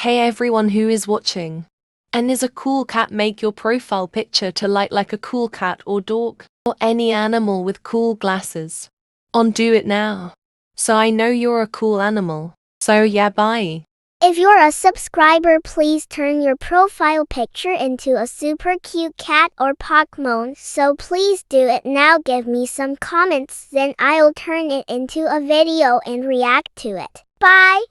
Hey everyone who is watching. And is a cool cat make your profile picture to like a cool cat or dog or any animal with cool glasses? On do it now. So I know you're a cool animal. So yeah, bye. If you're a subscriber, please turn your profile picture into a super cute cat or Pokémon. So please do it now. Give me some comments, then I'll turn it into a video and react to it. Bye!